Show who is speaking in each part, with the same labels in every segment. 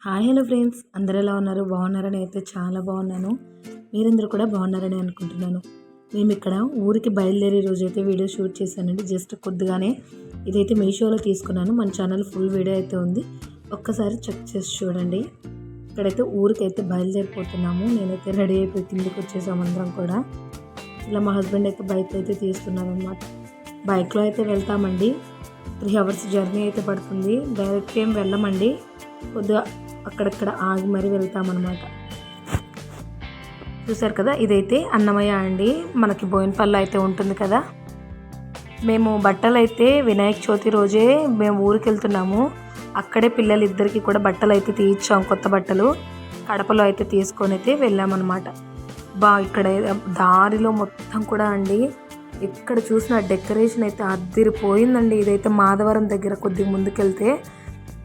Speaker 1: Hi hello friends, అందరు ఎలా ఉన్నారు? బాగున్నారని అయితే చాలా బాగున్నాను. మీరందరూ కూడా బాగున్నారని అనుకుంటున్నాను. మేము ఇక్కడ ఊరికి బయలుదేరే రోజు అయితే వీడియో షూట్ చేశానండి. జస్ట్ కొద్దిగానే ఇదైతే మీషోలో తీసుకున్నాను. మన ఛానల్ ఫుల్ వీడియో అయితే ఉంది, ఒక్కసారి చెక్ చేసి చూడండి. ఇక్కడైతే ఊరికైతే బయలుదేరిపోతున్నాము. నేనైతే రెడీ అయిపోయి కిందికి వచ్చేసాము అందరం కూడా. ఇలా మా హస్బెండ్ అయితే బైక్ అయితే తీస్తున్నారు అనమాట. బైక్లో అయితే వెళ్తామండి. 3 hours జర్నీ అయితే పడుతుంది. డైరెక్ట్ ఏం వెళ్ళమండి, కొద్దిగా అక్కడక్కడ ఆగి మరీ వెళ్తామన్నమాట. చూసారు కదా, ఇదైతే అన్నమయ్య అండి. మనకి బోయినపల్లి అయితే ఉంటుంది కదా. మేము బట్టలు అయితే వినాయక చవితి రోజే మేము ఊరికి వెళ్తున్నాము. అక్కడే పిల్లలిద్దరికి కూడా బట్టలు అయితే తీయించాం, కొత్త బట్టలు. కడపలో అయితే తీసుకొని అయితే వెళ్ళామన్నమాట. ఇక్కడ దారిలో మొత్తం కూడా అండి, ఎక్కడ చూసిన డెకరేషన్ అయితే అద్దిరిపోయిందండి. ఇదైతే మాధవరం దగ్గర కొద్దిగా ముందుకెళ్తే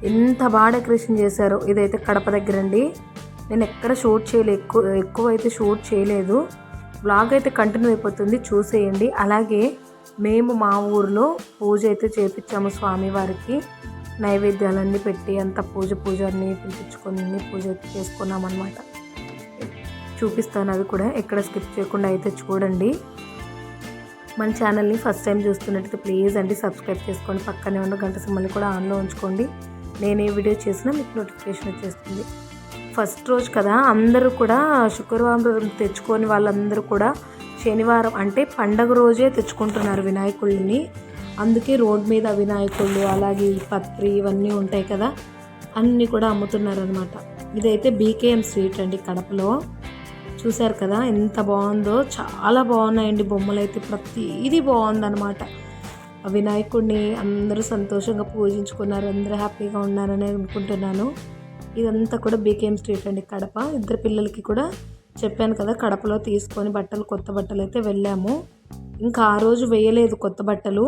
Speaker 1: ఎంత బాగా డెకరేషన్ చేశారో. ఇదైతే కడప దగ్గర అండి. నేను ఎక్కడ షూట్ చేయలేదు, ఎక్కువ అయితే షూట్ చేయలేదు. బ్లాగ్ అయితే కంటిన్యూ అయిపోతుంది, చూసేయండి. అలాగే మేము మా ఊరిలో పూజ అయితే చేపించాము స్వామివారికి. నైవేద్యాలన్నీ పెట్టి అంత పూజారిని పిలిపించుకొని పూజ అయితే చేసుకున్నాం అనమాట. చూపిస్తాను, అవి కూడా ఎక్కడ స్కిప్ చేయకుండా అయితే చూడండి. మన ఛానల్ని ఫస్ట్ టైం చూస్తున్నట్టయితే ప్లీజ్ అండి సబ్స్క్రైబ్ చేసుకోండి. పక్కనే ఉన్న గంట సింబల్ని కూడా ఆన్లో ఉంచుకోండి. నేను ఏ వీడియో చేసినా మీకు నోటిఫికేషన్ వచ్చేస్తుంది. ఫస్ట్ రోజు కదా, అందరూ కూడా శుక్రవారం తెచ్చుకొని వాళ్ళందరూ కూడా శనివారం అంటే పండగ రోజే తెచ్చుకుంటున్నారు వినాయకుళ్ళని. అందుకే రోడ్ మీద వినాయకుళ్ళు, అలాగే పత్రి ఇవన్నీ ఉంటాయి కదా, అన్నీ కూడా అమ్ముతున్నారనమాట. ఇదైతే బీకేఎం స్ట్రీట్ అండి, కడపలో. చూశారు కదా ఎంత బాగుందో, చాలా బాగున్నాయండి బొమ్మలు అయితే. ప్రతిదీ బాగుందన్నమాట. వినాయకుడిని అందరూ సంతోషంగా పూజించుకున్నారు, అందరూ హ్యాపీగా ఉన్నారని అనుకుంటున్నాను. ఇదంతా కూడా బీకేఎం స్ట్రీట్ అండి, కడప. ఇద్దరు పిల్లలకి కూడా చెప్పాను కదా, కడపలో తీసుకొని కొత్త బట్టలు అయితే వెళ్ళాము. ఇంకా ఆ రోజు వేయలేదు కొత్త బట్టలు.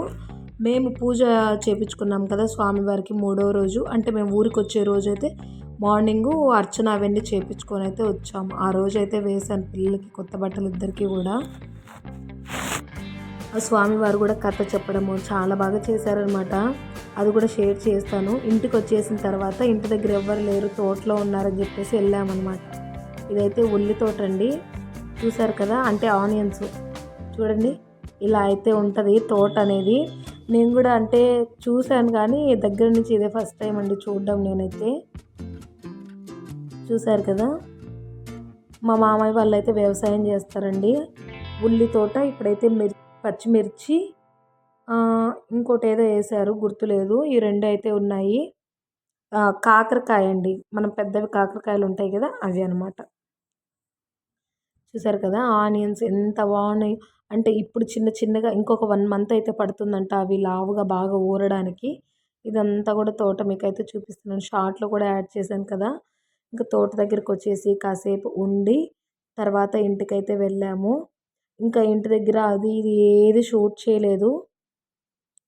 Speaker 1: మేము పూజ చేపించుకున్నాం కదా స్వామివారికి 3వ రోజు, అంటే మేము ఊరికి వచ్చే రోజు అయితే మార్నింగు అర్చన అవన్నీ చేపించుకొని అయితే వచ్చాము. ఆ రోజు అయితే వేశాను పిల్లలకి కొత్త బట్టలు ఇద్దరికి కూడా. ఆ స్వామివారు కూడా కథ చెప్పడము చాలా బాగా చేశారనమాట. అది కూడా షేర్ చేస్తాను. ఇంటికి వచ్చేసిన తర్వాత ఇంటి దగ్గర ఎవ్వరు లేరు, తోటలో ఉన్నారని చెప్పేసి వెళ్ళామన్నమాట. ఇదైతే ఉల్లి తోట అండి. చూసారు కదా, అంటే ఆనియన్స్. చూడండి, ఇలా అయితే ఉంటుంది తోట అనేది. నేను కూడా అంటే చూశాను కానీ దగ్గర నుంచి ఇదే ఫస్ట్ టైం అండి చూడడం నేనైతే. చూసారు కదా, మా మామయ్య వాళ్ళు అయితే వ్యవసాయం చేస్తారండి. ఉల్లి తోట. ఇప్పుడైతే పచ్చిమిర్చి, ఇంకోటి ఏదో వేసారు గుర్తులేదు. ఈ 2 అయితే ఉన్నాయి. కాకరకాయ అండి, మనం పెద్దవి కాకరకాయలు ఉంటాయి కదా, అవి అనమాట. చూసారు కదా, ఆనియన్స్ ఎంత బాగున్నాయి అంటే. ఇప్పుడు చిన్నగా ఇంకొక 1 month అయితే పడుతుందంట అవి లావుగా బాగా ఊరడానికి. ఇదంతా కూడా తోట మీకైతే చూపిస్తున్నాను. షార్ట్లో కూడా యాడ్ చేశాను కదా. ఇంకా తోట దగ్గరికి వచ్చేసి కాసేపు ఉండి తర్వాత ఇంటికైతే వెళ్ళాము. ఇంకా ఇంటి దగ్గర అది ఇది ఏది షూట్ చేయలేదు.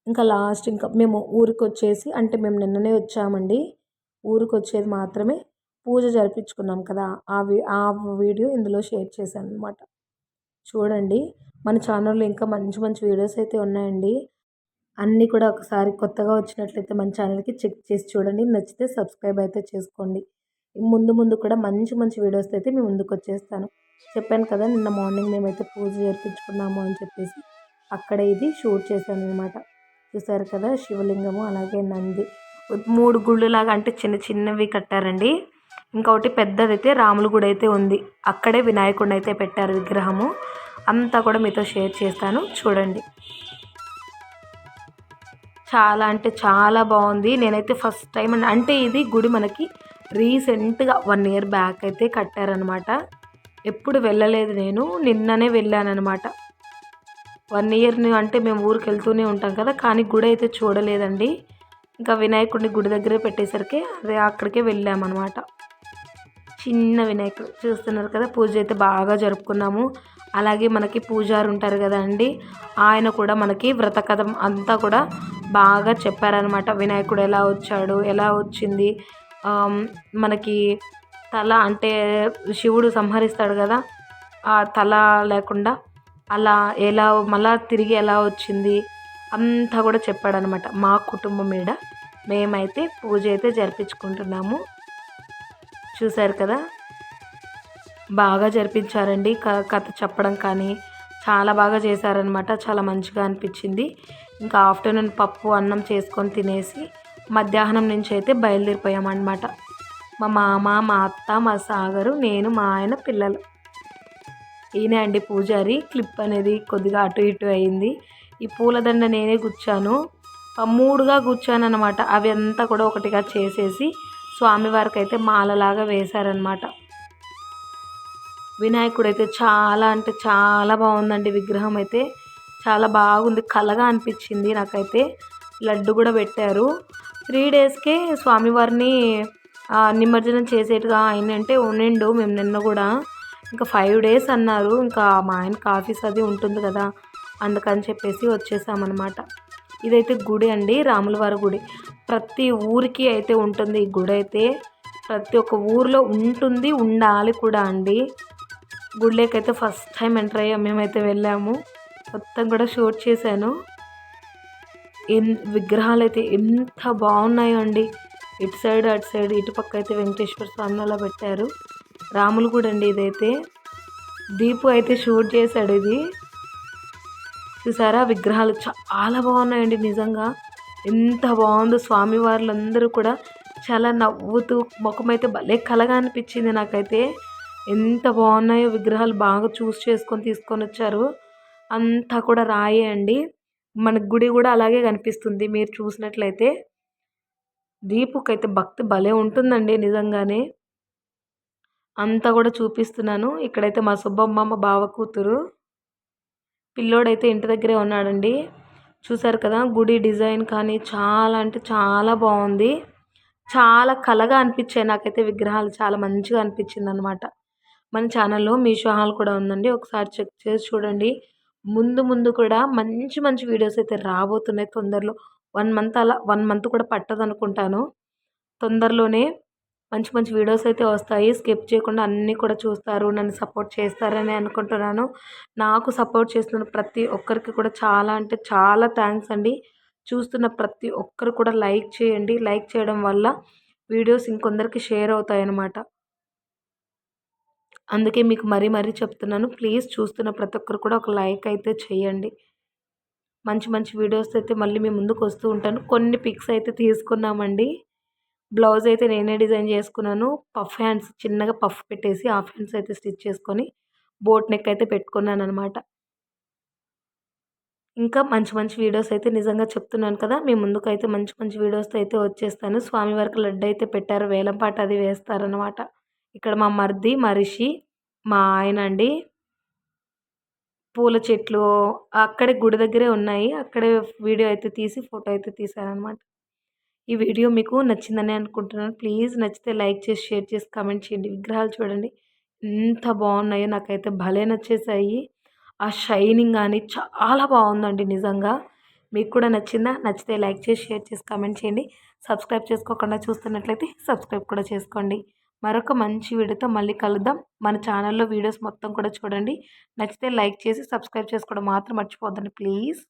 Speaker 1: ఇంకా లాస్ట్ ఇంకా మేము ఊరికి వచ్చేసి, అంటే మేము నిన్ననే వచ్చామండి. ఊరికి వచ్చేది మాత్రమే పూజ జరిపించుకున్నాం కదా, ఆ వీడియో ఇందులో షేర్ చేశాను అనమాట. చూడండి, మన ఛానల్లో ఇంకా మంచి మంచి వీడియోస్ అయితే ఉన్నాయండి. అన్నీ కూడా ఒకసారి కొత్తగా వచ్చినట్లయితే మన ఛానల్కి చెక్ చేసి చూడండి. నచ్చితే సబ్స్క్రైబ్ అయితే చేసుకోండి. ముందు కూడా మంచి మంచి వీడియోస్ అయితే మేము ముందుకు వచ్చేస్తాను. చెప్పాను కదా, నిన్న మార్నింగ్ మేమైతే పూజ జరిపించుకున్నాము అని చెప్పేసి అక్కడే ఇది షూట్ చేశాను అనమాట. చూసారు కదా, శివలింగము అలాగే నంది 3 గుళ్ళలాగా అంటే చిన్నవి కట్టారండి. ఇంకొకటి పెద్దదైతే రాముల గుడి అయితే ఉంది. అక్కడే వినాయకుడిని అయితే పెట్టారు విగ్రహము. అంతా కూడా మీతో షేర్ చేస్తాను, చూడండి. చాలా అంటే చాలా బాగుంది. నేనైతే ఫస్ట్ టైం అంటే ఇది గుడి మనకి రీసెంట్గా 1 year బ్యాక్ అయితే కట్టారనమాట. ఎప్పుడు వెళ్ళలేదు నేను, నిన్ననే వెళ్ళానమాట. 1 year అంటే మేము ఊరికి వెళ్తూనే ఉంటాం కదా, కానీ గుడి అయితే చూడలేదండి. ఇంకా వినాయకుడిని గుడి దగ్గరే పెట్టేసరికి అదే అక్కడికే వెళ్ళామన్నమాట. చిన్న వినాయకుడు చూస్తున్నారు కదా. పూజ అయితే బాగా జరుపుకున్నాము. అలాగే మనకి పూజారి ఉంటారు కదా అండి, ఆయన కూడా మనకి వ్రత కథ అంతా కూడా బాగా చెప్పారనమాట. వినాయకుడు ఎలా వచ్చాడు, ఎలా వచ్చింది, మనకి తల అంటే శివుడు సంహరిస్తాడు కదా, ఆ తల లేకుండా అలా ఎలా మళ్ళా తిరిగి ఎలా వచ్చింది అంతా కూడా చెప్పాడనమాట. మా కుటుంబం మీద మేమైతే పూజ అయితే జరిపించుకుంటున్నాము. చూశారు కదా, బాగా జరిపించారండి. కథ చెప్పడం కానీ చాలా బాగా చేశారనమాట. చాలా మంచిగా అనిపించింది. ఇంకా ఆఫ్టర్నూన్ పప్పు అన్నం చేసుకొని తినేసి మధ్యాహ్నం నుంచి అయితే బయలుదేరిపోయామన్నమాట. మా మామ, మా అత్త, మా సాగరు, నేను, మా ఆయన, పిల్లలు. ఈయనే అండి పూజారి. క్లిప్ అనేది కొద్దిగా అటు ఇటు అయింది. ఈ పూలదండ నేనే గుచ్చాను. 3గా గుచ్చానన్నమాట. అవి అంతా కూడా ఒకటిగా చేసేసి స్వామివారికి అయితే మాలలాగా వేశారనమాట. వినాయకుడైతే చాలా అంటే చాలా బాగుందండి. విగ్రహం అయితే చాలా బాగుంది. కళగా అనిపించింది నాకైతే. లడ్డు కూడా పెట్టారు. 3 డేస్కే స్వామివారిని నిమజ్జనం చేసేట్టుగా ఆయనంటే ఉండిండు. మేము నిన్న కూడా ఇంకా 5 డేస్ అన్నారు. ఇంకా మా ఆయనకి ఆఫీస్ అది ఉంటుంది కదా, అందుకని చెప్పేసి వచ్చేసామన్నమాట. ఇదైతే గుడి అండి, రాములవారి గుడి. ప్రతి ఊరికి అయితే ఉంటుంది ఈ గుడి అయితే. ప్రతి ఒక్క ఊరిలో ఉంటుంది, ఉండాలి కూడా అండి. గుడిలోకైతే ఫస్ట్ టైం ఎంటర్ అయ్యాము. మేమైతే వెళ్ళాము. మొత్తం కూడా షూట్ చేశాను. విగ్రహాలు అయితే ఎంత బాగున్నాయో అండి. ఇటు సైడ్ అటు సైడ్, ఇటు పక్క అయితే వెంకటేశ్వర స్వామి అలా పెట్టారు. రాములు కూడా అండి ఇదైతే. దీపు అయితే షూట్ చేశాడు ఇది. చూసారా, విగ్రహాలు చాలా బాగున్నాయండి నిజంగా. ఎంత బాగుందో. స్వామివార్లందరూ కూడా చాలా నవ్వుతూ, ముఖం అయితే భలే కలగా అనిపించింది నాకైతే. ఎంత బాగున్నాయో విగ్రహాలు. బాగా చేసుకొని తీసుకొని వచ్చారు. అంతా కూడా రాయే అండి. మన గుడి కూడా అలాగే కనిపిస్తుంది మీరు చూసినట్లయితే. దీపుకైతే భక్తి భలే ఉంటుందండి నిజంగానే. అంతా కూడా చూపిస్తున్నాను. ఇక్కడైతే మా సుబ్బమ్మ, మా బావ కూతురు. పిల్లోడైతే ఇంటి దగ్గరే ఉన్నాడండి. చూసారు కదా, గుడి డిజైన్ కానీ చాలా అంటే చాలా బాగుంది. చాలా కళగా అనిపించాయి నాకైతే విగ్రహాలు. చాలా మంచిగా అనిపించింది అనమాట. మన ఛానల్లో మీషో హాల్ కూడా ఉందండి. ఒకసారి చెక్ చేసి చూడండి. ముందు ముందు కూడా మంచి మంచి వీడియోస్ అయితే రాబోతున్నాయి తొందరలో. 1 మంత్ అలా, 1 మంత్ కూడా పట్టదనుకుంటాను. తొందరలోనే మంచి మంచి వీడియోస్ అయితే వస్తాయి. స్కిప్ చేయకుండా అన్నీ కూడా చూస్తారు, నన్ను సపోర్ట్ చేస్తారని అనుకుంటున్నాను. నాకు సపోర్ట్ చేస్తున్న ప్రతి ఒక్కరికి కూడా చాలా అంటే చాలా థ్యాంక్స్ అండి. చూస్తున్న ప్రతి ఒక్కరు కూడా లైక్ చేయండి. లైక్ చేయడం వల్ల వీడియోస్ ఇంకొందరికి షేర్ అవుతాయన్నమాట. అందుకే మీకు మరీ మరీ చెప్తున్నాను. ప్లీజ్ చూస్తున్న ప్రతి ఒక్కరు కూడా ఒక లైక్ అయితే చేయండి. మంచి మంచి వీడియోస్ అయితే మళ్ళీ మీ ముందుకు వస్తూ ఉంటాను. కొన్ని పిక్స్ అయితే తీసుకున్నామండి. బ్లౌజ్ అయితే నేనే డిజైన్ చేసుకున్నాను. పఫ్ హ్యాండ్స్ చిన్నగా పఫ్ పెట్టేసి హాఫ్ హ్యాండ్స్ అయితే స్టిచ్ చేసుకొని బోట్ నెక్ అయితే పెట్టుకున్నాను అనమాట. ఇంకా మంచి మంచి వీడియోస్ అయితే నిజంగా చెప్తున్నాను కదా, మీ ముందుకైతే మంచి మంచి వీడియోస్తో అయితే వచ్చేస్తాను. స్వామివారికి లడ్డు అయితే పెట్టారు. వేలం పాట అది వేస్తారనమాట. ఇక్కడ మా మరిది, మా రిషి, మా ఆయన అండి. పూల చెట్లు అక్కడే గుడి దగ్గరే ఉన్నాయి. అక్కడే వీడియో అయితే తీసి ఫోటో అయితే తీశారనమాట. ఈ వీడియో మీకు నచ్చిందని అనుకుంటున్నాను. ప్లీజ్ నచ్చితే లైక్ చేసి, షేర్ చేసి, కామెంట్ చేయండి. విగ్రహాలు చూడండి ఎంత బాగున్నాయో. నాకైతే భలే నచ్చేసాయి. ఆ షైనింగ్ కానీ చాలా బాగుందండి నిజంగా. మీకు కూడా నచ్చిందా? నచ్చితే లైక్ చేసి, షేర్ చేసి, కామెంట్ చేయండి. సబ్స్క్రైబ్ చేసుకోకుండా చూస్తున్నట్లయితే సబ్స్క్రైబ్ కూడా చేసుకోండి. మరొక మంచి వీడియోతో మళ్ళీ కలుద్దాం. మన ఛానల్లో వీడియోస్ మొత్తం కూడా చూడండి. నచ్చితే లైక్ చేసి సబ్స్క్రైబ్ చేసుకోవడం మాత్రం మర్చిపోద్దండి ప్లీజ్.